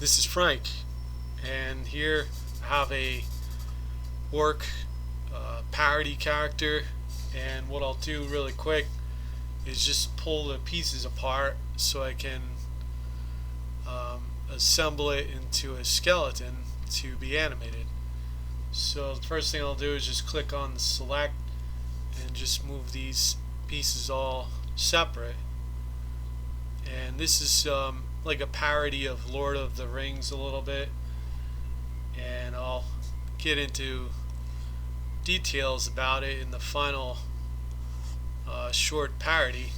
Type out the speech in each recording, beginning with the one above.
This is Frank, and here I have a Orc parody character. And what I'll do really quick is just pull the pieces apart so I can assemble it into a skeleton to be animated. So the first thing I'll do is just click on the select and just move these pieces all separate. And this is like a parody of Lord of the Rings a little bit, and I'll get into details about it in the final short parody.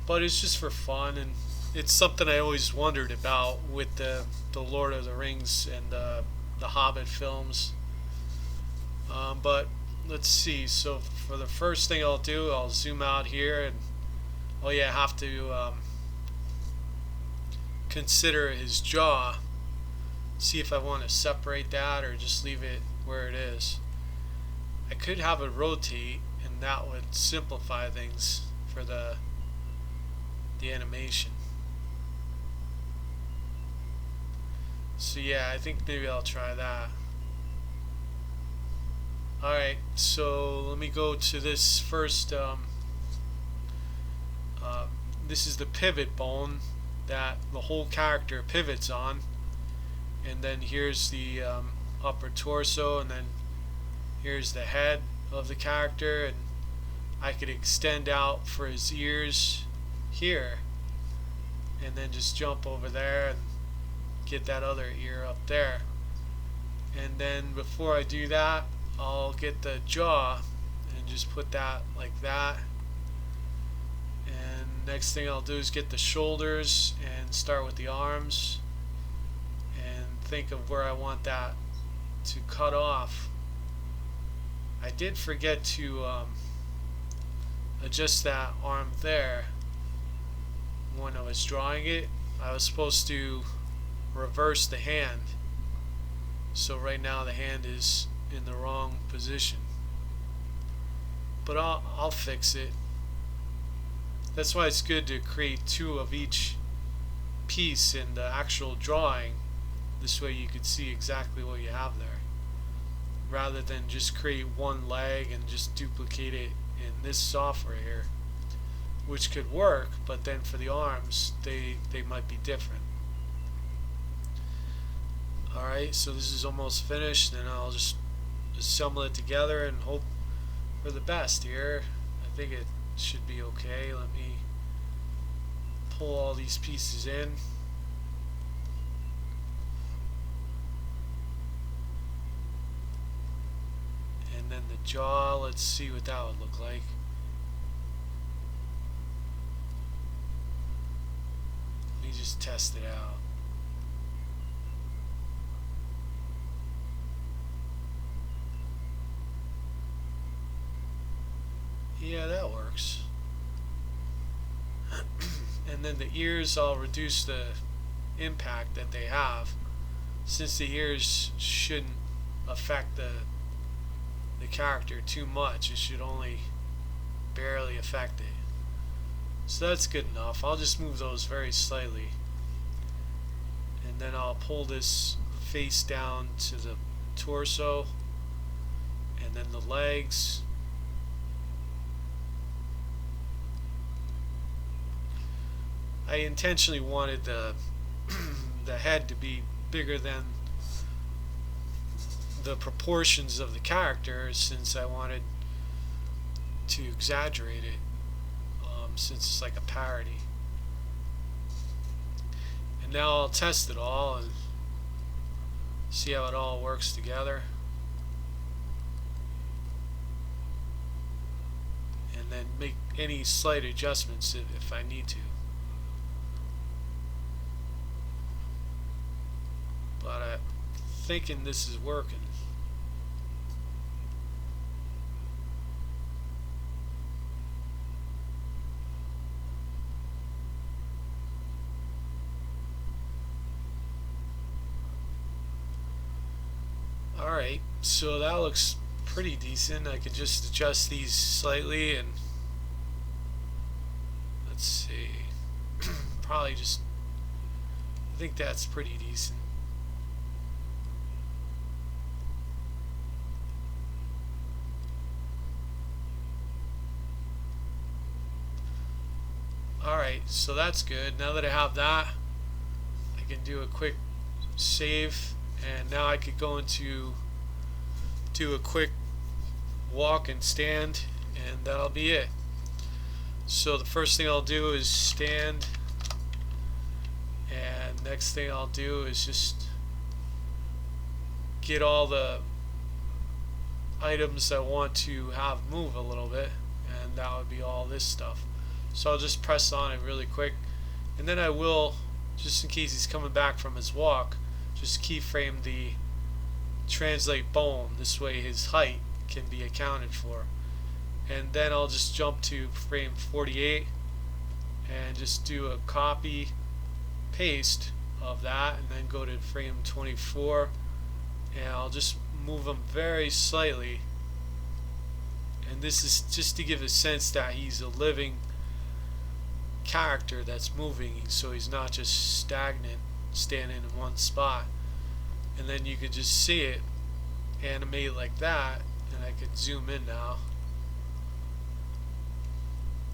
But it's just for fun, and it's something I always wondered about with the Lord of the Rings and the Hobbit films. But let's see. So for the first thing I'll do, I'll zoom out here, and oh yeah, I have to consider his jaw. See if I want to separate that or just leave it where it is. I could have it rotate, and that would simplify things for the animation. So yeah, I think maybe I'll try that. Alright, so let me go to this first. This is the pivot bone that the whole character pivots on. And then here's the upper torso, and then here's the head of the character. And I could extend out for his ears here, and then just jump over there and get that other ear up there. And then before I do that, I'll get the jaw and just put that like that. And next thing I'll do is get the shoulders and start with the arms and think of where I want that to cut off. I did forget to adjust that arm there when I was drawing it. I was supposed to reverse the hand, so right now the hand is in the wrong position, but I'll fix it. That's why it's good to create two of each piece in the actual drawing. This way you could see exactly what you have there, rather than just create one leg and just duplicate it in this software here, which could work, but then for the arms they might be different. Alright, so this is almost finished, and I'll just assemble it together and hope for the best here. I think it should be okay. Let me pull all these pieces in. And then the jaw, let's see what that would look like. Let me just test it out. Yeah, that works. And then the ears, I'll reduce the impact that they have, since the ears shouldn't affect the character too much. It should only barely affect it. So that's good enough. I'll just move those very slightly. And then I'll pull this face down to the torso, and then the legs. I intentionally wanted the the head to be bigger than the proportions of the character, since I wanted to exaggerate it, since it's like a parody. And now I'll test it all and see how it all works together, and then make any slight adjustments if I need to. But I'm thinking this is working. Alright, so that looks pretty decent. I could just adjust these slightly, and let's see, probably just I think that's pretty decent. Alright, so that's good. Now that I have that, I can do a quick save, and now I could go into do a quick walk and stand, and that'll be it. So the first thing I'll do is stand, and next thing I'll do is just get all the items I want to have move a little bit, and that would be all this stuff. So I'll just press on it really quick, and then I will, just in case he's coming back from his walk, just keyframe the translate bone. This way his height can be accounted for. And then I'll just jump to frame 48 and just do a copy paste of that, and then go to frame 24, and I'll just move them very slightly. And this is just to give a sense that he's a living character that's moving, so he's not just stagnant standing in one spot. And then you could just see it animate like that, and I could zoom in now,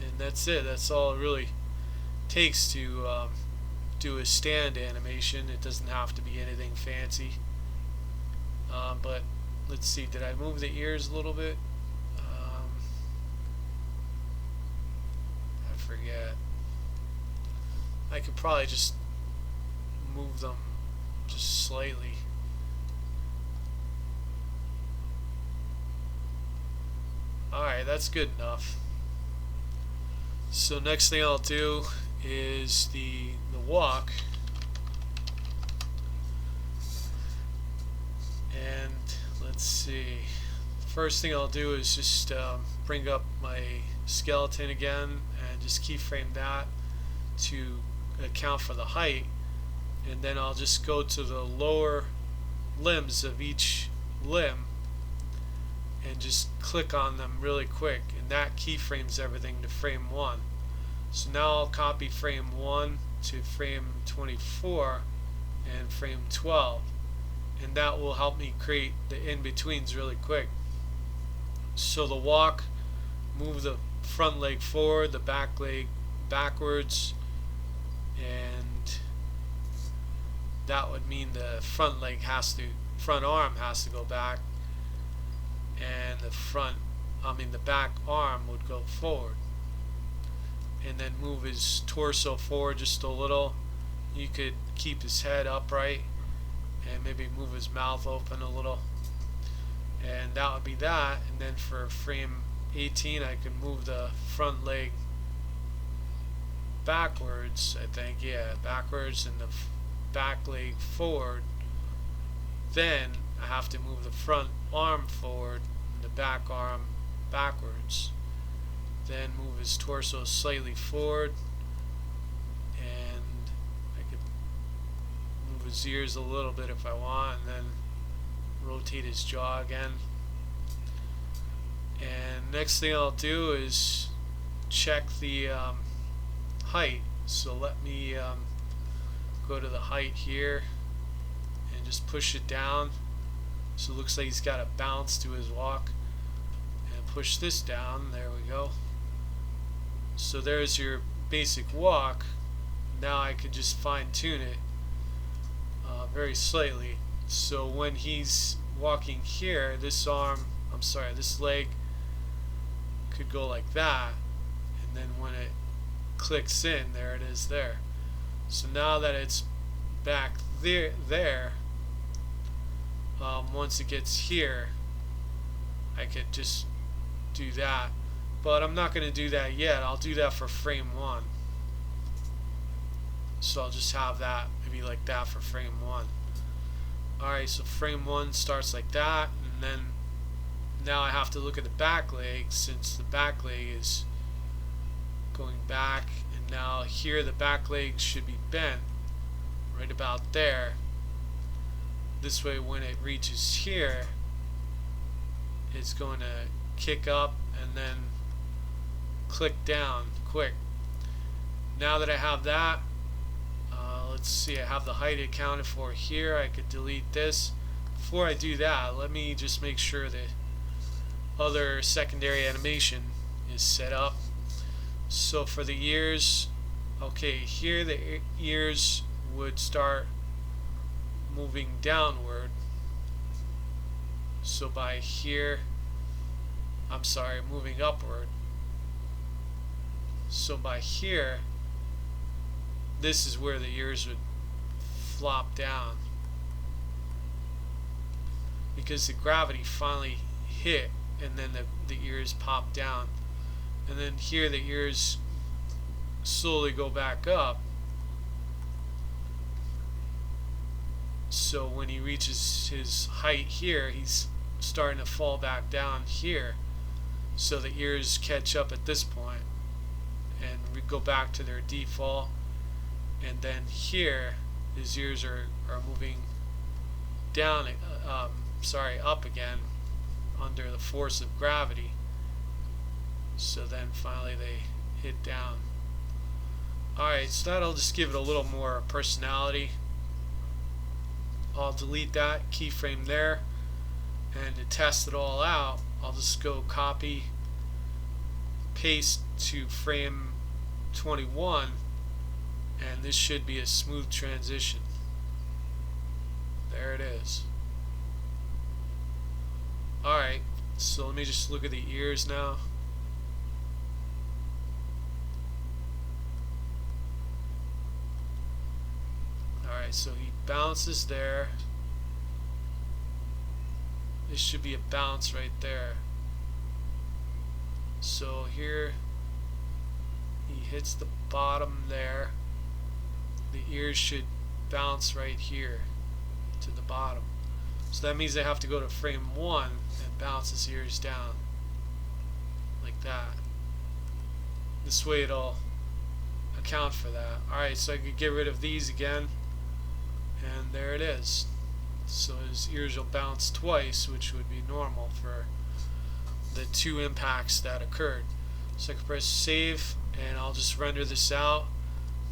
and that's it. That's all it really takes to do a stand animation. It doesn't have to be anything fancy, but let's see, did I move the ears a little bit? I forget. I could probably just move them just slightly. Alright, that's good enough. So next thing I'll do is the walk, and let's see, first thing I'll do is just bring up my skeleton again and just keyframe that to account for the height, and then I'll just go to the lower limbs of each limb and just click on them really quick, and that keyframes everything to frame 1. So now I'll copy frame 1 to frame 24 and frame 12, and that will help me create the in-betweens really quick. So the walk, move the front leg forward, the back leg backwards, and that would mean the front arm has to go back, and the back arm would go forward. And then move his torso forward just a little. You could keep his head upright and maybe move his mouth open a little, and that would be that. And then for frame 18, I can move the front leg backwards, I think, yeah, backwards, and the back leg forward. Then I have to move the front arm forward and the back arm backwards. Then move his torso slightly forward, and I could move his ears a little bit if I want, and then rotate his jaw again. And next thing I'll do is check the height. So let me go to the height here and just push it down, so it looks like he's got a bounce to his walk, and push this down. There we go. So there's your basic walk. Now I could just fine tune it very slightly. So when he's walking here, this leg could go like that, and then when it clicks in, there it is there. So now that it's back there, once it gets here, I could just do that. But I'm not going to do that yet. I'll do that for frame 1. So I'll just have that maybe like that for frame 1. Alright, so frame 1 starts like that, and then now I have to look at the back leg, since the back leg is going back, and now here the back leg should be bent right about there. This way when it reaches here, it's going to kick up and then click down quick. Now that I have that, let's let's see, I have the height accounted for here. I could delete this. Before I do that, let me just make sure the other secondary animation is set up. So for the ears, okay, here the ears would start moving downward. So by here, I'm sorry, moving upward. So by here, this is where the ears would flop down, because the gravity finally hit, and then the ears pop down, and then here the ears slowly go back up. So when he reaches his height here, he's starting to fall back down here, so the ears catch up at this point and we go back to their default. And then here his ears are moving down, up again under the force of gravity. So then finally they hit down. Alright, so that'll just give it a little more personality. I'll delete that keyframe there, and to test it all out, I'll just go copy, paste to frame 21, and this should be a smooth transition. There it is. Alright, so let me just look at the ears now. Alright, so he bounces there. This should be a bounce right there. So here he hits the bottom there. The ears should bounce right here to the bottom. So that means I have to go to frame 1 and bounce his ears down like that. This way it'll account for that. Alright, so I could get rid of these again, and there it is. So his ears will bounce twice, which would be normal for the two impacts that occurred. So I can press save, and I'll just render this out.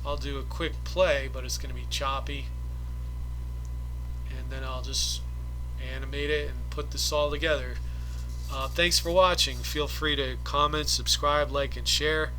I'll do a quick play, but it's going to be choppy, and then I'll just animate it and put this all together. Thanks for watching. Feel free to comment, subscribe, like, and share.